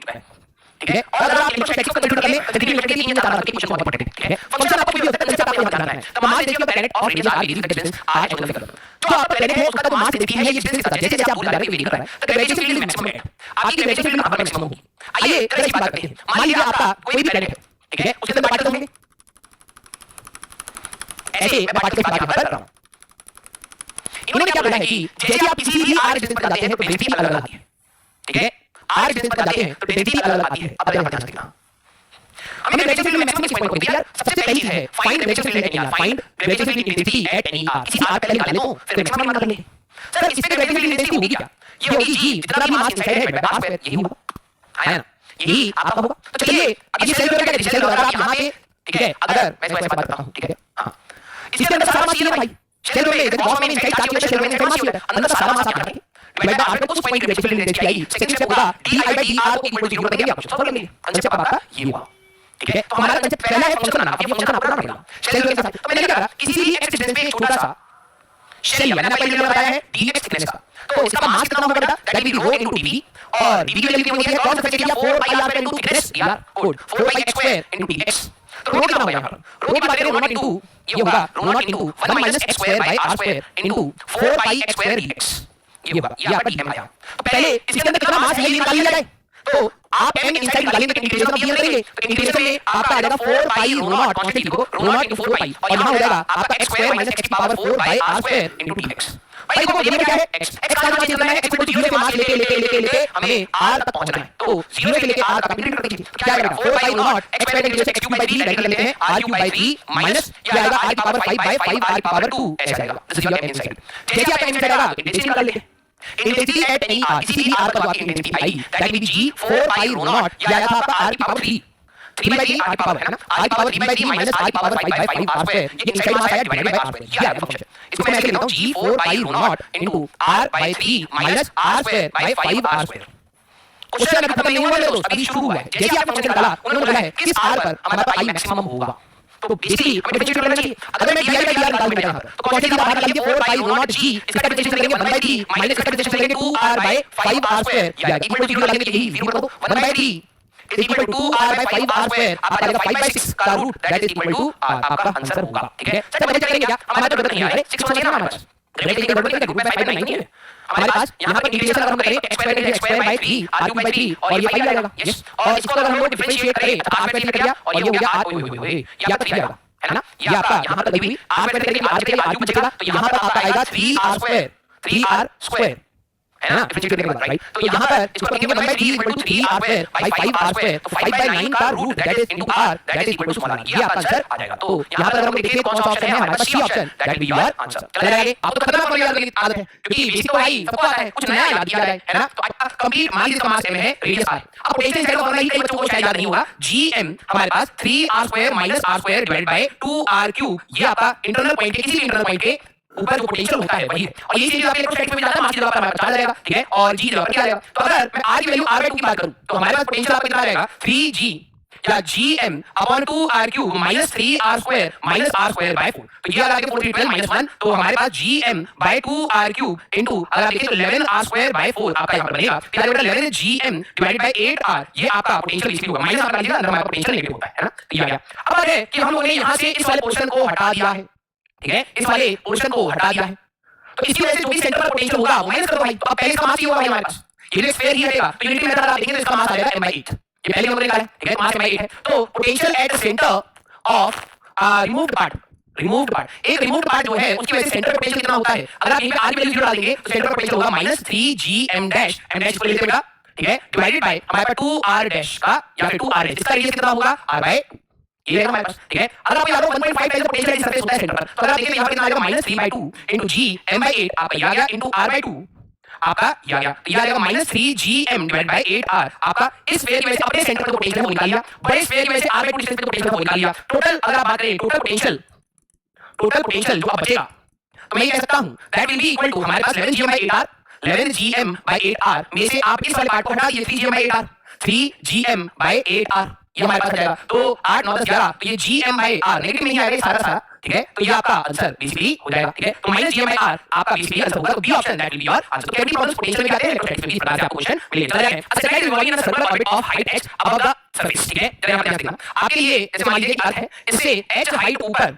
चुका है, ठीक है। और अगर आप इलेक्ट्रोस्टैटिक्स को कंसीडर कर लें तो देखिए इलेक्ट्रिक की 4 नंबर की क्वेश्चन बहुत इंपॉर्टेंट है, ठीक है। फंक्शन आपको भी होता है, कंसेप्ट आपको यहां जानना है। तो mass density of the planet of radius r varies with distance r angular figure. जो आपका प्लैनेट है उसका जो मास डेंसिटी है ये डिस्टेंस के साथ जैसे जैसे आप दूर जा रहे हैं वेरी कर रहा है, तो ग्रेविटेशनल फील्ड मैक्सिमम है, आपकी ग्रेविटेशनल फील्ड वहां पर मैक्सिमम होगी। आइए जरा इस बात करते हैं। मान लीजिए आपका कोई भी प्लैनेट है, ठीक है, उसके अंदर पार्टिकल होंगे, ऐसे मैं पार्टिकल की बात यहां कर रहा हूं। इन्होंने क्या बोला है कि जैसे आप किसी भी आर डिस्टेंस पर जाते हैं तो डेंसिटी अलग अलग आती है, ठीक है। आर डिस्टेंस पर जाते हैं तो डेंसिटी अलग अलग आती है। अब ध्यान रखना, हमने ग्रेविटेशनल फील्ड में मैक्सिमम किस पॉइंट को दिया यार? सबसे पहली चीज है find gravitational field at any r, find gravitational field intensity at any r. किसी आर पे निकाल लो फिर मैक्सिमम निकाल लेंगे। सर इस पे ग्रेविटेशनल फील्ड इंटेंसिटी होगी क्या? ये होगी जी, जितना भी मास इनसाइड है डिवाइड बाय आर स्क्वायर, यही होगा, है ना, यही आपका होगा। तो चलिए अब ये सेल थ्योरी क्या कहती है? सेल थ्योरी अगर आप यहां पे, ठीक है, अगर मैं इसको ऐसे बात करता हूं, ठीक है, हां, इसके अंदर सारा मास ये है भाई, सेल थ्योरी में जब बॉक्स में इनसाइड चार्ज होता है, सेल में इनसाइड मास होता है, अंदर सारा मास आप यहां डिवाइड बाय आर पे, तो उस पॉइंट की ग्रेविटेशनल इंटेंसिटी आएगी। सेकंड स्टेप होगा d i by d r को इक्वल टू 0 करेंगे, आपको सॉल्व कर लेंगे। कंसेप्ट आपका ये हुआ, ठीक है। तो हमारा कंसेप्ट पहला है फंक्शन बनाना। अब ये फंक्शन आपको बनाना पड़ेगा सेल थ्योरी के साथ। तो मैंने क्या करा, किसी भी x डिस्टेंस पे एक छोटा सा शेल लिया, मैंने पहले बताया है dx थिकनेस का, तो इसका मास कितना होगा बेटा? That will B rho into dv, और dv की वैल्यू कितनी होती है? कौन सा फैक्टर किया? 4 pi r into thickness यार, code 4 pi x square into dx। तो rho कितना होगा यहां पर? rho की बात करें, rho नॉट into ये होगा rho not into 1 minus x square by r square into 4 pi x square dx, ये होगा, ये आपका dm आया। तो पहले इसके अंदर कितना मास है ये निकाल लिया जाए। तो आप m इनसाइड निकालेंगे तो इंटीग्रेशन ऑफ dm करेंगे, तो इंटीग्रेशन में आपका आ जाएगा 4 pi rho नॉट, कांस्टेंट लिखो, rho नॉट into 4 pi, और यहां हो जाएगा आपका x square minus x की power 4 by r square into dx। भाई देखो ये क्या है? x का जो चीज है x इक्वल टू 0 से मास लेके हमें r तक पहुंचना है। तो 0 से लेके r तक इंटीग्रेट करते हैं, क्या आएगा? 4 pi rho not x square integration x cube by 3 कर लेते हैं, r क्यूब बाय 3 माइनस ये आएगा r की पावर 5 बाय 5 r की पावर 2 ऐसे आएगा। This is your m inside. जैसे आपका m इनसाइड आएगा इंटेंसिटी निकाल लेंगे, इंटेंसिटी एट एनी आर, किसी भी r पर जो आपकी intensity I that will be g 4 pi rho not, ये आया था आपका r की पावर 3 3 by 3 r की पावर है ना, r की पावर 3 by 3 minus r की पावर 5 by 5 r square, ये इनसाइड मास आया डिवाइडेड बाय r square, ये आया फंक्शन। इसको मैं ऐसे लिखता हूं g 4 pi rho naught into r by 3 minus r square by 5 r square। Question अभी खत्म नहीं हुआ मेरे दोस्त, अभी शुरू हुआ है। जैसे आप फंक्शन निकाला, उन्होंने बोला है किस r पर हमारा i मैक्सिमम होगा। तो बेसिकली हमें डिफरेंशिएट करना चाहिए। अगर मैं डी बाय निकाल दूं यहां पर, तो कौन सी बाहर निकाल दिया 4 pi rho naught g, इसका डिफरेंशिएट करेंगे 1 by 3 माइनस इसका डिफरेंशिएट करेंगे 2r by 5 r square, ये आएगा इक्वल टू 0 डालेंगे तो यही 0 कर दो, 1 by 3 is equal to 2r by 5 r square, आपका आएगा 5 by 6 का root that is equal to r, आपका आंसर होगा, ठीक है। चलो बच्चे करेंगे क्या? हमारे पास गलत नहीं है, अरे 6 होना चाहिए ना हमारे पास, ग्रेविटी की गड़बड़ क्या, रूट बाय 5 नहीं है हमारे पास। यहां पर इंटीग्रेशन अगर हम करें x square by 3 r cube by 3 और ये 5 आएगा, यस। और इसको अगर हम लोग डिफरेंशिएट करें तो r स्क्वायर कट गया और ये हो गया r, ये आपका 3 आएगा, है ना, ये आपका यहां पर लगी हुई r स्क्वायर करेंगे r के r क्यूब बचेगा, तो यहां पर आपका आएगा 3r स्क्वायर, है ना, डिफरेंशिएट करने के बाद, राइट। तो यहां पर इसको रखेंगे 1 by 3 equal to 3r square by 5r square, तो 5 by 9 का root that is into r that is equal to small r, ये आपका आंसर आ जाएगा। तो यहां पर अगर हम देखिए कौन सा ऑप्शन है हमारे पास, C option, that will be your answer. चले आगे, आपको तो खतरनाक वाली याद करने की आदत है क्योंकि बेसिक तो भाई सबको आता है, कुछ नया याद किया जाए, है ना। तो आपका कंप्लीट मान लीजिए इसका मास m है, रेडियस r। अब पोटेंशियल साइड का फॉर्मूला ही कई बच्चों को शायद याद नहीं होगा, gm हमारे पास 3r square minus r square divided by 2r cube, ये आपका इंटरनल पॉइंट के, किसी भी इंटरनल पॉइंट के ऊपर जो पोटेंशियल होता है वही है। और ये चीज आपके इलेक्ट्रोस्टैटिक्स में जाता है, मास की जगह पर हमारा चार्ज रहेगा, ठीक है, और g जगह पर क्या रहेगा। तो अगर मैं r की वैल्यू r/2 की बात करूं तो हमारे पास पोटेंशियल आपका कितना रहेगा 3g या gm upon 2r cube minus 3r square minus r square by 4, तो ये अगर आपके 4 12 माइनस 1, तो हमारे पास gm by 2r cube into अगर आप देखें तो 11r स्क्वायर बाय 4 आपका यहां पर बनेगा, फिर आगे बेटा 11 gm डिवाइडेड बाय 8r, ये आपका पोटेंशियल इसलिए होगा, माइनस आप लीजिएगा, अंदर हमारा पोटेंशियल नेगेटिव होता है ना। तो ये आ गया। अब बात है कि हम लोगों ने यहां से इस वाले पोर्शन को हटा दिया है, ठीक है, इस वाले पोर्शन को हटा दिया है, तो इसकी वजह से जो भी सेंटर पर पोटेंशियल होगा वो माइनस करो भाई। तो अब पहले इसका मास ही होगा भाई हमारे पास, ये स्फीयर ही रहेगा, तो यूनिटी मेथड आप देखेंगे तो इसका मास आ जाएगा m/8, ये पहले नंबर निकाला है, ठीक है, मास m/8 है। तो potential at centre of removed part, एक रिमूव्ड पार्ट जो है उसकी वजह से सेंटर पोटेंशियल कितना होता है, अगर आप यहीं पे r की वैल्यू 0 डाल देंगे तो सेंटर पोटेंशियल होगा -3gm डैश, m डैश को लेते बेटा, ठीक है, डिवाइडेड बाय हमारे पास 2r डैश का या फिर 2r है, इसका रेडियस कितना होगा r बाय ये रहेगा हमारे पास, ठीक है। अगर आपको याद हो 1.5 टाइम्स पोटेंशियल सरफेस होता है सेंटर पर, तो अगर आप देखिए यहां पर कितना आ जाएगा -3/2 इनटू g m/8, आपका ये आ गया इनटू r/2, आपका ये आ गया, ये आ जाएगा -3gm डिवाइडेड बाय 8r, आपका इस स्फीयर की वजह से अपने सेंटर पर पोटेंशियल को निकाल लिया, बड़े स्फीयर की वजह से r/2 डिस्टेंस पे पोटेंशियल को निकाल लिया। टोटल अगर आप बात करें टोटल पोटेंशियल जो अब बचेगा, तो मैं ये कह सकता हूं that will be equal to हमारे पास 11gm/8r में से आप इस वाले पार्ट को हटा दीजिए 3gm/8r, 3gm/8r, ये हमारे पास आ जाएगा। तो 8 9 10 11, तो ये GM/R नेगेटिव नहीं आएगा सारा सारा, ठीक है। तो ये आपका आंसर बेसिकली हो जाएगा, ठीक है। तो -GM/R आपका बेसिकली आंसर होगा। तो b option that will be your answer. तो कैविटी प्रॉब्लम्स पोटेंशियल में क्या आते हैं, इलेक्ट्रोस्टैटिक्स में इस प्रकार से आपको क्वेश्चन मिलेंगे। चला जाएगा। A satellite revolving in a circular orbit of height h above the surface, ठीक है। जरा यहां पे ध्यान देना आपके लिए, जैसे मान लीजिए कि अर्थ है, इससे h हाइट ऊपर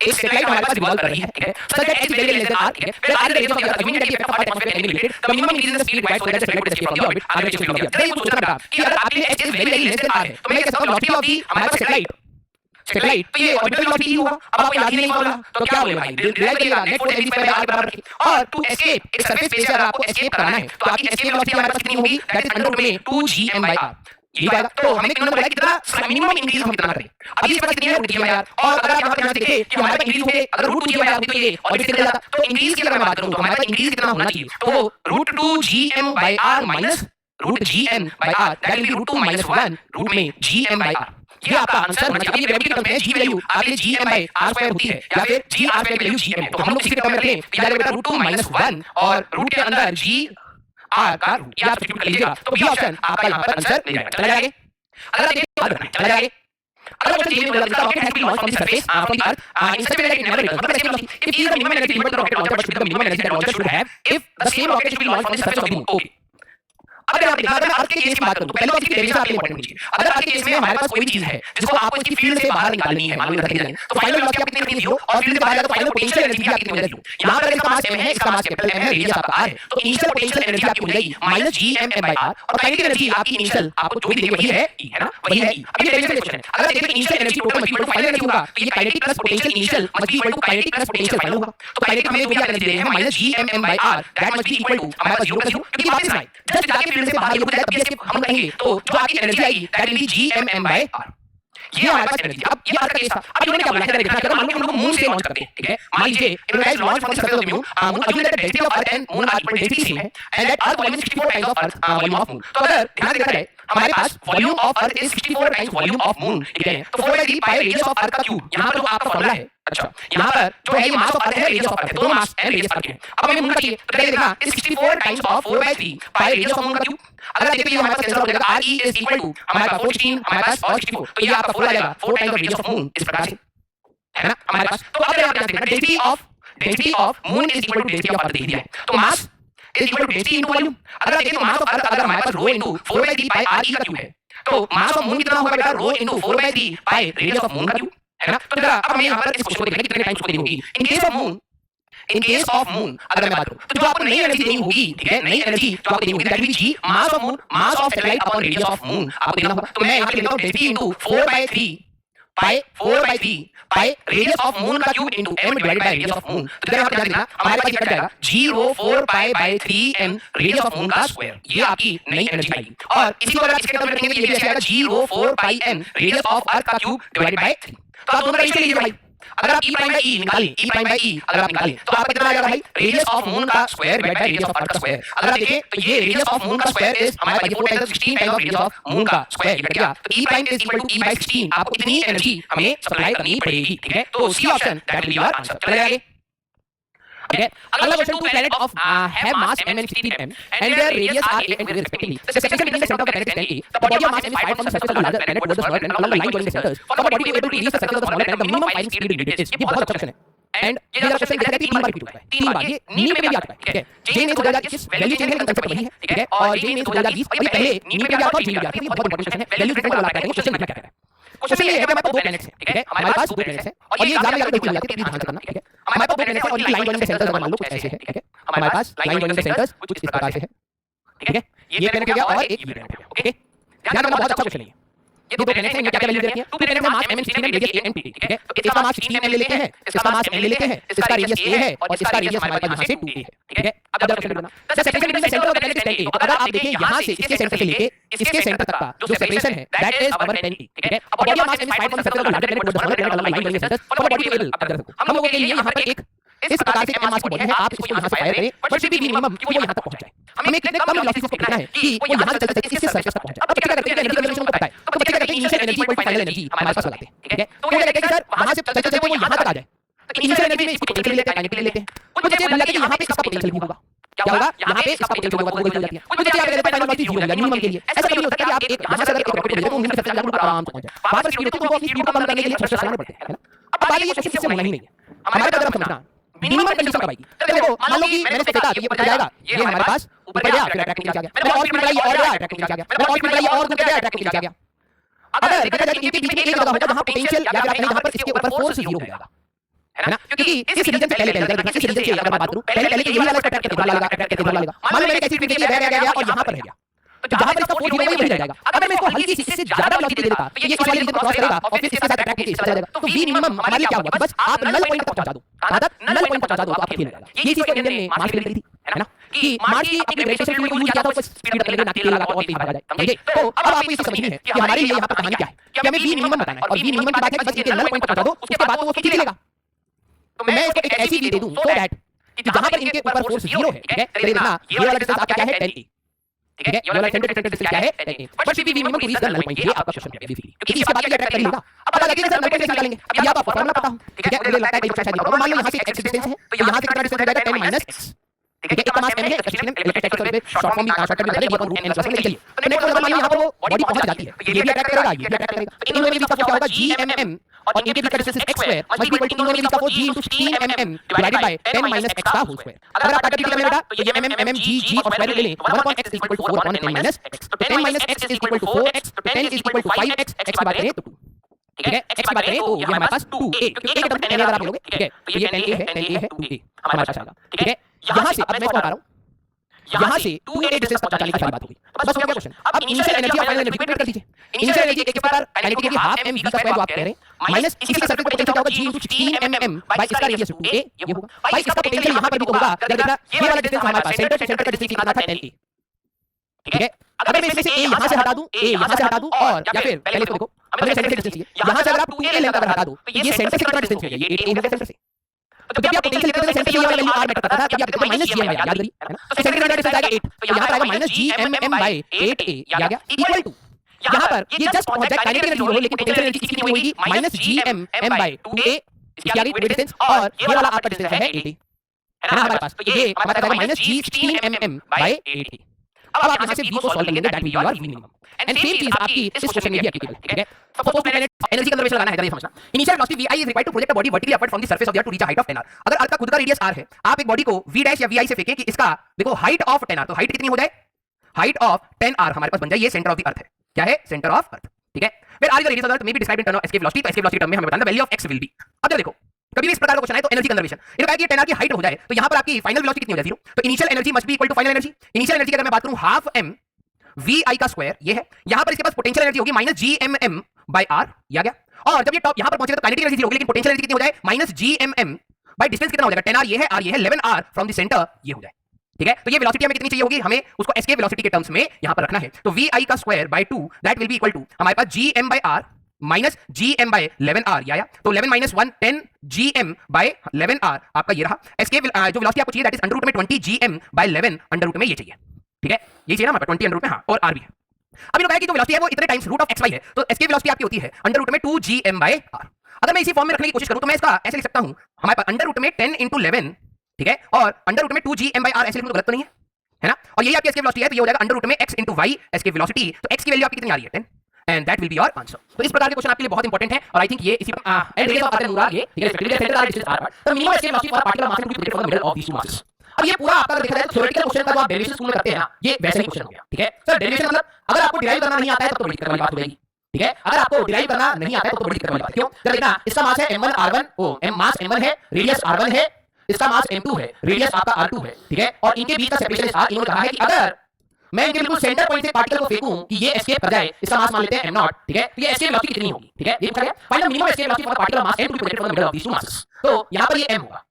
एक सैटेलाइट हमारे पास रिवॉल्व कर रही है, ठीक है। Such that h is very less than r, ठीक है। फिर r radius of the earth given that the effect of earth atmosphere can be neglected, the minimum increase in the speed required so that the satellite escape from the orbit, आगे escape from the अर्थ। ये सोचना बेटा कि अगर आपके लिए h is very less than r है, तो मैं कह सकता हूं वेलोसिटी ऑफ द हमारे पास सैटेलाइट तो ये ऑर्बिटल वेलोसिटी ही होगा। अब आपको याद ही नहीं होगा तो क्या होगा भाई, डिराइव करिएगा नेट फोर्स mv/r बराबर रखिए। और टू एस्केप एक सरफेस स्पेस से अगर आपको एस्केप कराना है तो आपकी एस्केप वेलोसिटी हमारे पास कितनी होगी, दैट इज अंडर में 2gm/r। ये आएगा। तो हमें कितना बोला कितना मिनिमम इंक्रीज हम कितना करें। अब ये पता कितनी है √gm/r, और अगर आप यहां पे देखें कि हमारे पास इंक्रीज हो गए, अगर √2gm/r होगी तो ये ऑर्बिट चला जाता। तो इंक्रीज की अगर मैं बात करूं तो हमारे पास इंक्रीज कितना होना चाहिए, तो वो √2gm/r minus √gm/r that will be √2 - 1 root में gm/r। ये आपका आंसर होना चाहिए। ग्रेविटी के टर्म में g वैल्यू आपके लिए gm/r² होती है या फिर gr² की वैल्यू gm है। तो हम लोग इसी के टर्म में रखें कि बेटा √2 - 1 और रूट के अंदर gr का रूट, ये आप सब्स्टिट्यूट कर लीजिएगा। तो बी ऑप्शन आपका यहां पर आंसर मिल जाएगा। चला जाएगा। अगर आप देखिए बात करना है, चला जाएगा। अगर क्वेश्चन ये बोला rocket has been launched from the surface from the earth in such a way that it never returns, मतलब ऐसे if the minimum energy limit the rocket launcher but should be the minimum energy that launcher should have if the same rocket should be launched from the surface of the moon। Okay, अब अगर आप देखना, अगर मैं अर्थ के case की बात करूं तो पहले तो इसकी डेफिनेशन आपके लिए इंपॉर्टेंट होनी चाहिए। अगर अर्थ के केस में हमारे पास कोई भी चीज है जिसको आपको इसकी फील्ड से बाहर निकालनी है, मान लो रखी जाए, तो फाइनल वेलोसिटी आप कितनी रखनी है 0, और फील्ड से बाहर जाए तो फाइनल पोटेंशियल एनर्जी भी आपकी कितनी हो जाएगी। यहां पर इसका मास m है, इसका मास कैपिटल M है, रेडियस आपका r है, तो इनिशियल पोटेंशियल एनर्जी आपकी हो जाएगी -gm/r, और काइनेटिक एनर्जी आपकी इनिशियल आपको जो भी देगी वही है E, है ना, वही है E। अब ये डेफिनेशन क्वेश्चन है, अगर देखिए initial energy total must equal to final energy होगा, तो ये kinetic plus potential initial must be equal to kinetic plus potential final होगा। तो काइनेटिक हमें जो भी एनर्जी दे रहे हैं -gm/r that must be equal to हमारे पास 0 + 0, क्योंकि वापस आए जस्ट जाके फील्ड से बाहर ये हो जाए तब ये हम कहेंगे, तो जो आपकी एनर्जी आएगी दैट विल बी gm/r। ये हमारे पास एनर्जी। अब ये अर्थ का केस था। अब इन्होंने क्या बोला है देखना, अगर मान लो हम मून से लॉन्च करते हैं, ठीक है, मान लीजिए it is launch from the surface of the moon, assume that the density of earth and moon are equal, density same है and that earth volume 64 times of earth volume of moon. तो अगर ध्यान से देखा जाए हमारे पास volume of earth is 64 times volume of moon, ठीक है। तो 4/3 पाई रेडियस ऑफ अर्थ का क्यूब, यहां पर जो आपका फार्मूला है, अच्छा यहां पर जो है ये मास ऑफ अर्थ है, रेडियस ऑफ अर्थ है, दोनों मास एंड रेडियस अर्थ है। अब हमें मून का चाहिए, तो पहले देखना इस 64 times of 4/3 pi radius of moon का क्यूब। अगर आप देखिए ये हमारे पास कैंसिल हो जाएगा, re इज इक्वल टू हमारे पास 416 हमारे पास और 64, तो ये आपका 4 आ जाएगा 4 टाइम्स रेडियस ऑफ मून, इस प्रकार से है ना हमारे पास। तो अब आप देखना density of moon is equal to density of earth दे दिया है, तो mass is equal to density into volume. अगर आप देखिए मास ऑफ अर्थ अगर हमारे पास रो इनटू 4/3 पाई re का क्यूब है, तो मास ऑफ मून कितना होगा बेटा, rho into 4/3 pi radius of moon का क्यूब, है ना। तो जरा अब हमें यहां पर इस क्वेश्चन को देखना कितने टाइम्स को देनी होगी। इन केस ऑफ मून अगर मैं बात करूं तो जो आपको नई एनर्जी देनी होगी, ठीक है, नई एनर्जी जो आपको देनी होगी that will be g mass of moon, mass of satellite upon radius of moon आपको देना होगा। तो मैं यहां पे लेता हूं density into 4/3 pi radius of moon का cube into m divided by radius of moon. तो जरा यहां पे ध्यान देना हमारे पास ये कट जाएगा 0.4π/3m रेडियस ऑफ मून का स्क्वायर, ये आपकी नई एनर्जी आएगी। और इसी को अगर आप इसके टर्म में रखेंगे तो ये भी ऐसे आएगा 0.4πn रेडियस ऑफ अर्थ का क्यूब डिवाइडेड बाय 3। तो आप दोनों का रेशियो लीजिए भाई, अगर आप e'/e निकालें, e'/e अगर आप निकालें तो आपका कितना आ जाएगा भाई, रेडियस ऑफ मून का square divided by radius of earth का स्क्वायर। अगर आप देखें तो ये रेडियस ऑफ मून का स्क्वायर इज हमारे पास 4 times 16 times of radius of moon का स्क्वायर, ये कट गया। तो e' is equal to e/16, आपको इतनी एनर्जी हमें सप्लाई करनी पड़ेगी, ठीक है। तो c option that will be your answer. चले जाएंगे, ठीक है। अगला question, two planet of have mass m and 16m and their radius are 8 and 2 respectively. The separation between the center of the planet is 10 a. The body of mass m is 5 from the surface of the larger planet towards the smaller planet along the line joining the centers. For the body to be able to reach the surface of the smaller planet, the minimum firing speed needed is, ये बहुत अच्छा question है। And ये जरा question देखते हैं 3 बार repeat होता है, 3 बार, ये नीट में भी आता है, ठीक है। जे में 2021 वैल्यू चेंज का कांसेप्ट वही है, ठीक है। और जे में 2020 अभी पहले नीट में भी आता है, जे में भी आता है, बहुत इंपॉर्टेंट क्वेश्चन है। वैल्यू डिफरेंट वाला आता है, क्वेश्चन लिखना क्या है। क्वेश्चन ये है कि हमारे पास 2 प्लैनेट्स हैं, ठीक है, हमारे पास 2 प्लैनेट्स हैं और ये एग्जाम में जाकर बिल्कुल आते हैं, ध्यान से करना, ठीक है। हमारे पास 2 प्लैनेट्स हैं और इनकी लाइन जॉइनिंग के सेंटर्स अगर मान लो कुछ ऐसे हैं, ठीक है। हमारे पास लाइन जॉइनिंग के सेंटर्स कुछ इस प्रकार से है, ठीक है। ये प्लैनेट हो गया और एक ये प्लैनेट हो गया, ओके। ध्यान रखना, बहुत अच्छा क्वेश्चन है ये 2 प्लैनेट्स हैं, इनकी क्या वैल्यू दे रखी है। 2 प्लैनेट्स में मास m and 16m radius a and p, ठीक है। तो इसका मास 16m ले लेते हैं, इसका मास m ले लेते हैं, इसका रेडियस a है और इसका रेडियस हमारे पास यहां से 2a है, ठीक है। अब जरा question banana, the separation between the centre of the planet is 10a। तो अगर आप देखिए यहां से इसके सेंटर से लेके इसके सेंटर तक का जो सेपरेशन है दैट इज अवर 10a, ठीक है। अब body of mass m is 5 from the surface of the larger planet towards the smaller planet along the line joining the centers. For the body to be able, अब जरा देखो हम लोगों के लिए यहां पर एक इस प्रकार से m मास की बॉडी है, आप इसको यहां से फायर करें बट फिर भी मिनिमम कि वो यहां तक पहुंच जाए। हमें कितने कम वेलोसिटी को कितना है कि वो यहां से चलते इसके सरफेस तक पहुंच जाए। अब क्या करते हैं, एनर्जी कंजर्वेशन को पता है, तो बच्चे क्या करते हैं, initial energy equal to final energy हमारे पास लगाते हैं, ठीक है। तो वो क्या कहते हैं सर वहां से चलते चलते वो यहां तक आ जाए, तो इनिशियल एनर्जी में इसको पोटेंशियल लेते हैं, काइनेटिक ले लेते हैं। कुछ बच्चे बोलते हैं कि यहां पे इसका पोटेंशियल भी होगा, क्या होगा यहाँ पे इसका पोटेंशियल होगा तो जाती है कुछ जैसे आप कहते हैं फाइनल वेलोसिटी 0 होगा मिनिमम के लिए ऐसा कभी नहीं होता कि आप एक यहां से अगर एक रॉकेट भेजो तो उनके सबसे ज्यादा आराम से पहुंच जाए बात स्पीड होती है तो अपनी स्पीड को कम करने के लिए थ्रस्टर्स चलाने पड़ते हैं है ना अब बात ये क्वेश्चन इससे होना ही नहीं है हमारे तरफ समझना मिनिमम कंडीशन कब आएगी देखो मान लो कि मैंने इसको फेंका ये ऊपर जाएगा ये हमारे पास ऊपर गया फिर अटैक नीचे आ गया मैंने और स्पीड बढ़ाई और गया अटैक नीचे आ गया मैंने और स्पीड बढ़ाई और ऊपर गया अटैक नीचे आ गया अगर देखा जाए कि इनके बीच में एक जगह होगा जहां पोटेंशियल या फिर आप कहें जहां पर इसके ऊपर फोर्स 0 हो जाएगा है ना क्योंकि इस रीजन से पहले इस रीजन से अगर मैं बात करूं पहले कि यही वाला अटैक करके इधर लगा अटैक करके इधर लगा मान लो मैंने कैसी स्पीड देखी गया और यहां पर रह गया तो जहां पर इसका फोर्स 0 वही रह जाएगा अगर मैं इसको हल्की सी इससे ज्यादा वेलोसिटी दे देता तो ये इस वाले रीजन को क्रॉस करेगा और फिर इसके साथ अटैक करके इस तरह जाएगा तो वी मिनिमम हमारे लिए क्या हुआ बस आप नल पॉइंट तक पहुंचा दो मतलब नल पॉइंट तक पहुंचा दो तो आपका खेल हो जाएगा ये चीज तो इंडियन ने मार्स के लिए करी थी है ना कि मार्स की अपनी ग्रेविटेशन फील्ड को यूज किया था उसको स्पीड अप करके ना तेल लगा और तेज भागा जाए समझे तो अब आपको ये समझनी है कि हमारे लिए यहां पर कहानी क्या है कि हमें वी मिनिमम बताना है और वी मिनिमम की बात है कि बस इनके नल पॉइंट तक पहुंचा दो उसके बाद तो वो खुद ही चलेगा तो मैं इसको एक ऐसी वी दे दूं सो दैट कि जहां पर इनके ऊपर फोर्स 0 है ठीक है तो देखना ये वाला डिस्टेंस आपका क्या है 10a ठीक है ये वाला सेंटर डिस्टेंस क्या है 10a बट फिर भी we minimum to reach the null point ये आपका क्वेश्चन है बेसिकली क्योंकि इसके बाद ये अटैक कर ही होगा अब पता लगे सर नल पॉइंट कैसे निकालेंगे अब ये आपको फार्मूला पता हो ठीक है मुझे लगता है कई शायद नहीं मान लो यहां से x डिस्टेंस है तो यहां से कितना डिस्टेंस हो जाएगा 10 x ठीक है एक का मास m है इलेक्ट्रोस्टैटिक में शॉर्ट फॉर्म भी शॉर्टकट में ये अपन रूट n प्लस चलिए तो नेक्स्ट अगर मान लो यहां पर वो बॉडी पहुंच जाती है तो ये भी अटैक करेगा ये भी अटैक करेगा तो इन दोनों के बीच का क्या होगा gmm और इनके बीच का distance x square must be equal to इन दोनों के बीच का force g * 16mm divided by 10 - x का होल स्क्वायर अगर आप काटा कीजिए बेटा तो ये mm g और स्क्वायर ले लें 1/x = 4/10 - x तो 10 - x = 4x तो 10 = 5x x की बात करें तो 2 ठीक है x की बात करें तो ये हमारे पास 2a क्योंकि a का टर्म 10 अगर आप लोगे ठीक है तो ये 10a है 2a हमारे पास आएगा ठीक है यहां से अब मैं इसको हटा रहा हूं यहां से 2a डिस्टेंस पता चलने की सारी बात होगी बस हो गया क्वेश्चन अब इनिशियल एनर्जी और फाइनल एनर्जी को कर दीजिए इनिशियल एनर्जी एक प्रकार काइनेटिक की हाफ m v का स्क्वायर जो आप कह रहे हैं माइनस इसकी सर्कल का पोटेंशियल क्या होगा g * 16mm बाय इसका रेडियस 2a ये होगा भाई इसका पोटेंशियल यहां पर भी तो होगा जब देखना ये वाला डिस्टेंस हमारे पास सेंटर से सेंटर का डिस्टेंस कितना था 10a ठीक है अगर मैं इसमें से a यहां से हटा दूं a यहां से हटा दूं और या फिर पहले इसको देखो हमें सेंटर से डिस्टेंस चाहिए यहां से अगर आप 2a लेंथ अगर हटा दो तो ये सेंटर से कितना डिस्टेंस है ये 8a होगा सेंटर से तो जब आप पोटेंशियल लिखते थे सेंटर से ये वाला वैल्यू r मैटर करता था तब आप लिखते थे -gm याद करिए है ना तो सेंटर का डिस्टेंस आएगा 8 तो यहां पर आएगा -gmm बाय 8a आ गया इक्वल टू यहां पर ये जस्ट पहुंच जाए काइनेटिक एनर्जी हो लेकिन पोटेंशियल एनर्जी कितनी होगी -gmm बाय 2a इसकी आ गई डिस्टेंस और ये वाला r का डिस्टेंस है 8a है ना हमारे पास तो ये हमारे पास आएगा -g16mm बाय 8a अब आप यहां से v को सॉल्व कर लेंगे that will be your v minimum and same चीज आपकी इस क्वेश्चन में भी एप्लीकेबल ठीक है suppose two planet energy conservation लगाना है जरा ये समझना initial velocity vi is required to project a body vertically upward from the surface of the earth to reach a height of 10r अगर अर्थ का खुद का रेडियस r है आप एक बॉडी को v डैश या vi से फेंकें कि इसका देखो हाइट ऑफ 10r तो हाइट कितनी हो जाए हाइट ऑफ 10r हमारे पास बन जाए ये सेंटर ऑफ द अर्थ है क्या है सेंटर ऑफ अर्थ ठीक है फिर r is the radius of the earth may be described in terms of escape velocity तो escape velocity टर्म में हमें बताना value of x will be अब देखो कभी भी इस प्रकार का क्वेश्चन है तो एनर्जी कंजर्वेशन इन्होंने कहा कि 10r की हाइट हो जाए तो यहां पर आपकी फाइनल वेलोसिटी कितनी हो जाए 0 तो initial energy must be equal to final energy initial energy अगर मैं बात करूं हाफ m vi का स्क्वायर ये है यहां पर इसके पास पोटेंशियल एनर्जी होगी -gmm बाय r ये आ गया और जब ये टॉप यहां पर पहुंचेगा तो काइनेटिक एनर्जी होगी लेकिन पोटेंशियल एनर्जी कितनी हो जाए -gmm बाय डिस्टेंस कितना हो जाएगा 10r ये है r ये है 11r फ्रॉम द सेंटर ये हो जाए ठीक है तो ये वेलोसिटी हमें कितनी चाहिए होगी हमें उसको एस्केप वेलोसिटी के टर्म्स में यहां पर रखना है तो vi का square by 2 that will be equal to हमारे पास gm by r minus gm by 11r ये आया तो 11 - 1 10 gm बाय 11r आपका ये रहा एस्केप जो वेलोसिटी आपको चाहिए दैट इज अंडर रूट में 20 gm बाय 11 अंडर रूट में ये चाहिए ठीक है ये चाहिए ना हमारे 20 अंडर रूट में हां और r भी है अब इन्होंने कहा कि जो वेलोसिटी है वो इतने टाइम्स रूट ऑफ xy है तो एस्केप वेलोसिटी आपकी होती है अंडर रूट में 2 gm बाय r अगर मैं इसी फॉर्म में रखने की कोशिश करूं तो मैं इसका ऐसे लिख सकता हूं हमारे पास अंडर रूट में 10 * 11 ठीक है और अंडर रूट में 2 gm बाय r ऐसे लिखूं तो गलत तो नहीं है ना और यही आपकी एस्केप वेलोसिटी है तो ये हो जाएगा अंडर रूट में x * y एस्केप वेलोसिटी तो x की वैल्यू आपकी कितनी आ रही है 10 and that will be your answer तो इस प्रकार के क्वेश्चन आपके लिए बहुत इंपॉर्टेंट है और आई थिंक ये इसी एंड रेडियस ऑफ अर्थ नूरा ये ठीक है respectively centre r distance r तो minimum escape velocity for particle mass to be from the middle of these two masses अब ये पूरा आपका देखा जाए तो थ्योरेटिकल क्वेश्चन का जो आप डेरिवेशन स्कूल में करते हैं ना ये वैसे ही क्वेश्चन हो गया ठीक है सर डेरिवेशन मतलब अगर आपको डिराइव करना नहीं आता है तब तो बड़ी दिक्कत वाली बात हो जाएगी ठीक है अगर आपको डिराइव करना नहीं आता है तो बड़ी दिक्कत वाली बात क्यों जरा देखना इसका मास है m1 r1 ओ m मास m1 है रेडियस r1 है इसका मास m2 है रेडियस आपका r2 है ठीक है और इनके बीच का सेपरेशन r इन्होंने कहा है कि अगर मैं इनके बिल्कुल सेंटर पॉइंट से पार्टिकल को फेंकूं कि ये एस्केप कर जाए इसका मास मान लेते हैं m0 ठीक है तो ये एस्केप वेलोसिटी कितनी होगी ठीक है ये पूछा गया final minimum escape velocity for particle mass m to be projected from the middle of these two masses तो यहां पर ये m होगा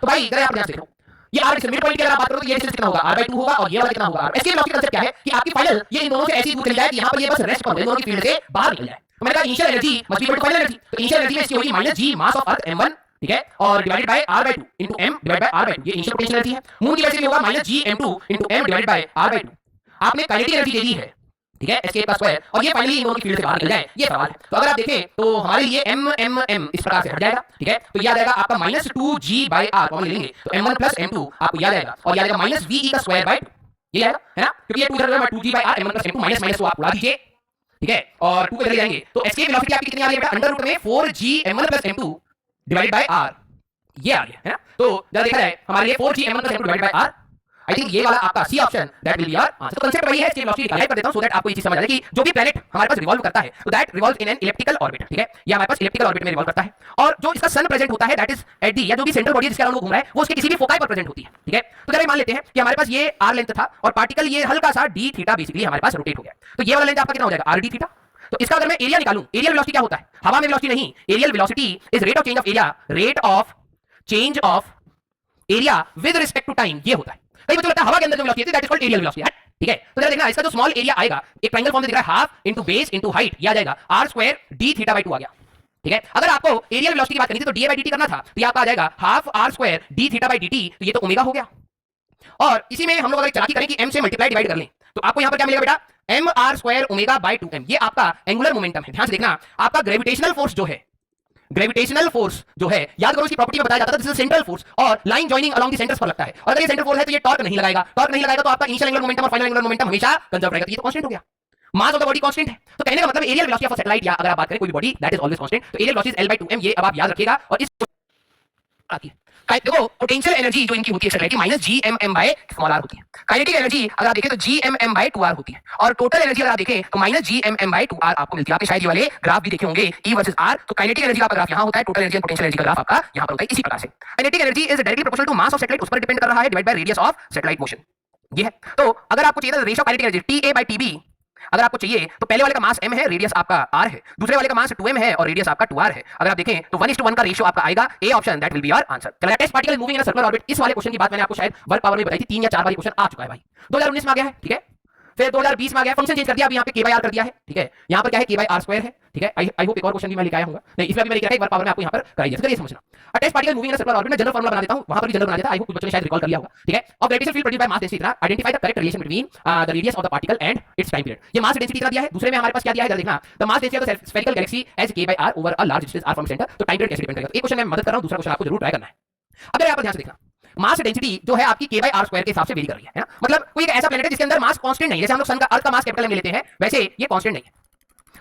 तो भाई जरा आप ध्यान से देखो ये r मिड पॉइंट की अगर आप बात करो तो ये डिस्टेंस कितना होगा r/2 होगा और ये वाला कितना होगा r एस्केप वेलोसिटी कांसेप्ट क्या है कि आपकी फाइनल ये इन दोनों से ऐसी दूर चली जाए कि यहां पर ये बस रेस्ट कर दे दोनों की फील्ड से बाहर निकल जाए तो मैंने कहा initial energy must be equal to final energy तो इनिशियल एनर्जी में इसकी होगी -g mass of earth m1 ठीक है और divided by r/2 into m divided bye r/2 ये इनिशियल पोटेंशियल एनर्जी है मून की वजह से भी होगा -gm2 into m divided bye r/2 आपने काइनेटिक एनर्जी दे दी है ठीक है, एस्केप का स्क्वायर, और ये फाइनली इन दोनों की फील्ड से बाहर निकल जाए, ये सवाल है। तो अगर आप देखें तो हमारे लिए m इस प्रकार से हट जाएगा, ठीक है, तो याद आएगा आपका -2g/r कॉमन ले लेंगे तो m1 + m2 आपको याद आएगा, और याद आएगा -ve का स्क्वायर बाय 2, ये आएगा, है ना, क्योंकि ये 2 इधर है, 2g/r m1 + m2 माइनस तो आप उड़ा दीजिए, ठीक है, और 2 पे इधर जाएंगे तो एस्केप वेलोसिटी आपकी कितनी आ रही है बेटा, अंडर रूट में 4g m1 + m2 divide by r, ये आ रही है ना। तो जरा देखा जाए हमारे लिए 4g m1 + m2 divide by r, I think ये वाला आपका c option that will be your answer. तो कांसेप्ट वही है, इसकी वेलोसिटी निकाल कर देता हूं सो दैट आपको ये चीज समझ आ जाए कि जो भी प्लैनेट हमारे पास रिवॉल्व करता है तो that revolves in an elliptical orbit, ठीक है, ये हमारे पास इलिप्टिकल ऑर्बिट में रिवॉल्व करता है, और जो इसका सन प्रेजेंट होता है दैट इज एट दी, या जो भी सेंट्रल बॉडी जिसके अराउंड वो घूम रहा है वो उसके किसी भी फोकाई पर प्रेजेंट होती है, ठीक है। तो जरा मान लेते हैं कि हमारे पास ये r लेंथ था और पार्टिकल ये हल्का सा d थीटा बेसिकली हमारे पास रोटेट हो गया, तो ये वाला लेंथ आपका कितना हो जाएगा, r d थीटा। तो इसका अगर मैं एरिया निकालूं, एरियल वेलोसिटी क्या होता है, हवा में वेलोसिटी नहीं, areal velocity is rate of change of area, rate of change of area with respect to time, ये होता है। कई बच्चों लगता है हवा के अंदर जो वेलोसिटी है that is called areal velocity, ठीक है। तो जरा देखना इसका जो स्मॉल एरिया आएगा, एक ट्रायंगल फॉर्म में दिख रहा है, half into base into height, ये आ जाएगा r² d थीटा बाय 2 आ गया, ठीक है। अगर आपको एरियल वेलोसिटी की बात करनी थी तो dA/dt करना था, तो ये आपका आ जाएगा half r² d theta by dt, तो ये तो ओमेगा हो गया, और इसी में हम लोग अगर चालाकी करें कि m से मल्टीप्लाई डिवाइड कर लें तो आपको यहां पर क्या मिलेगा बेटा, mr² ओमेगा बाय 2m, ये आपका एंगुलर मोमेंटम है। ध्यान से देखना, आपका ग्रेविटेशनल फोर्स जो है, ग्रेविटेशनल फोर्स जो है, याद करो इसकी प्रॉपर्टी में बताया जाता था दिस इज सेंट्रल फोर्स, और line joining along the centres पर लगता है, और अगर ये सेंट्रल फोर्स है तो ये टॉर्क नहीं लगाएगा, टॉर्क नहीं लगाएगा तो आपका इनिशियल एंगुलर मोमेंटम और फाइनल एंगुलर मोमेंटम हमेशा कंजर्व रहेगा, तो ये तो कांस्टेंट हो गया, mass of the body constant है। तो कहने का मतलब एरियल वेलोसिटी ऑफ सैटेलाइट, या अगर आप बात करें कोई भी body that is always constant, तो areal velocity L by 2m, ये अब आप याद रखिएगा। और इस आती है देखो पोटेंशियल एनर्जी जो इनकी होती है सैटेलाइट की -gmm/r होती है, काइनेटिक एनर्जी अगर आप देखें तो gmm/2r होती है, और टोटल एनर्जी अगर आप देखें तो -gmm/2r आपको मिलती है। आपने शायद ये वाले ग्राफ भी देखे होंगे E वर्सेस R, तो काइनेटिक एनर्जी का ग्राफ यहाँ होता है, टोटल एनर्जी और पोटेंशियल एनर्जी का ग्राफ आपका यहाँ पर होता है इसी प्रकार से। Kinetic energy is directly proportional to mass of satellite, उस पर डिपेंड कर रहा है, divide by radius of satellite motion, ये है। तो अगर आपको चाहिए था रेशियो काइनेटिक एनर्जी TA/TB, अगर आपको चाहिए तो पहले वाले का मास m है, रेडियस आपका r है, दूसरे वाले का मास 2m है और रेडियस आपका 2r है। अगर आप देखें तो 1:1 का रेशियो आपका आएगा, A option that will be your answer. चला test particle moving in a circular orbit, इस वाले क्वेश्चन की बात मैंने आपको शायद वर्क पावर में बताई थी, 3 या 4 बार क्वेश्चन आ चुका है भाई, 2019 में आ गया है, ठीक है, फिर 2020 में आ गया, फंक्शन चेंज कर दिया, अभी यहाँ पे k/r कर दिया है, ठीक है, यहाँ पर क्या है k/r² है, ठीक है। आई होप एक और क्वेश्चन भी मैं लेके आया हूंगा, नहीं इसमें भी मैं लेके आया, एक बार पावर में आपको यहाँ पर कराई दिया, ये समझना। A test particle moving in a circular orbit में जनरल फार्मूला बना देता हूं, वहां पर भी जनरल बना देता, आई होप कुछ बच्चों ने शायद रिकॉल कर लिया होगा, ठीक है। Of gravitation field produced by mass density इतना, identify the correct relation between the radius of the particle and its time period, ये मास डेंसिटी इतना दिया है। दूसरे में हमारे पास क्या दिया है जरा देखना, the mass density of the spherical galaxy as k/r over a large distance r from centre, तो टाइम पीरियड कैसे डिपेंड करेगा। एक क्वेश्चन मैं मदद कर रहा हूं, दूसरा क्वेश्चन आपको जरूर ट्राई करना है। अगर यहाँ पर ध्यान से देखना, मास डेंसिटी जो है आपकी k/r² के हिसाब से वेरी कर रही है ना, मतलब कोई एक ऐसा प्लेनेट है जिसके अंदर मास कांस्टेंट नहीं है, जैसे हम लोग सन का, अर्थ का मास कैपिटल में लेते हैं, वैसे ये कांस्टेंट नहीं है।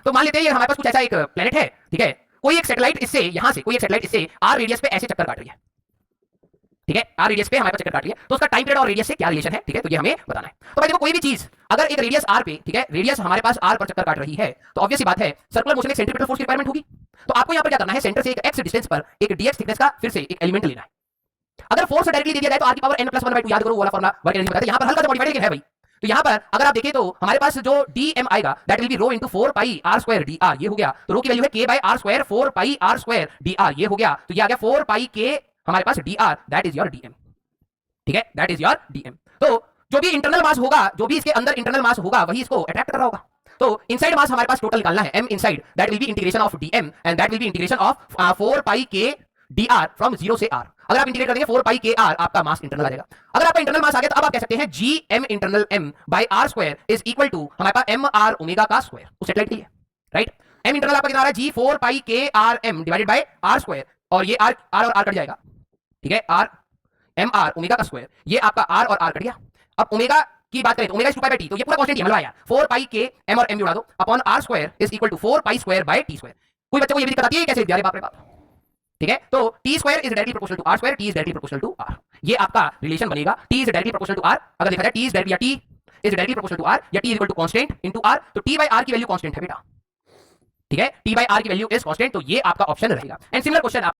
तो मान लेते हैं ये हमारे पास कुछ ऐसा एक प्लेनेट है, ठीक है, कोई एक सैटेलाइट इससे, यहां से कोई एक सैटेलाइट इससे r रेडियस पे ऐसे चक्कर काट रही है, ठीक है, r रेडियस पे हमारे पास चक्कर काट रही है, तो उसका टाइम पीरियड और रेडियस से क्या रिलेशन है, ठीक है, तो ये हमें बताना है। तो भाई देखो कोई भी चीज अगर एक रेडियस r पे, ठीक है, रेडियस हमारे पास r पर चक्कर काट रही है, तो ऑब्वियस सी बात है सर्कुलर मोशन में सेंट्रीपिटल फोर्स की रिक्वायरमेंट होगी। तो आपको यहां पर क्या करना है, सेंटर से एक x डिस्टेंस पर एक dx थिकनेस का फिर से एक एलिमेंट लेना है। अगर फोर्स डायरेक्टली दे दिया जाए तो r की पावर n+1/2, याद करो वो वाला फॉर्मूला वर्क एनर्जी बताया, यहां पर हल्का सा मॉडिफाइड है भाई। तो यहां पर अगर आप देखें तो हमारे पास जो dm आएगा that will be rho into 4πr² dr, ये हो गया। तो रो की वैल्यू है k/r² 4πr² dr, ये हो गया। तो ये आ गया 4πk हमारे पास dr, that is your dm, ठीक है, दैट इज योर dm। तो जो भी इंटरनल मास होगा, जो भी इसके अंदर इंटरनल मास होगा वही इसको अट्रैक्ट कर रहा होगा। तो इनसाइड मास हमारे पास टोटल निकालना है m inside, that will B integration of dm and that will B integration of 4πk dr from 0 से r। अगर आप इंटीग्रेट कर देंगे 4πkr, आपका मास इंटरनल आ जाएगा। अगर आपका इंटरनल मास आ गया तो अब आप कह सकते हैं gm internal m by r² is equal to हमारे पास mr ओमेगा का स्क्वायर, उस सैटेलाइट के लिए, राइट। m इंटरनल आपका कितना आ रहा है, g4πkrm डिवाइडेड बाय r², और ये r और r कट जाएगा, ठीक है, r mr ओमेगा का स्क्वायर, ये आपका r और r कट गया। अब ओमेगा की बात करें तो ओमेगा इज 2π/t, तो ये पूरा कांस्टेंट ही हलवा यार, 4πk m और m जोड़ा दो upon r² is equal to 4π² कोई बच्चे को ये भी दिक्कत आती है कैसे, यार बाप रे बाप, ठीक है। तो t² is directly proportional to r², t is directly proportional to r, ये आपका रिलेशन बनेगा, t is directly proportional to r। अगर देखा जाए t is directly proportional to r या t is equal to constant into r, तो t/r की value constant है बेटा, ठीक है, t/r की वैल्यू इज कांस्टेंट, तो ये आपका ऑप्शन रहेगा। And similar question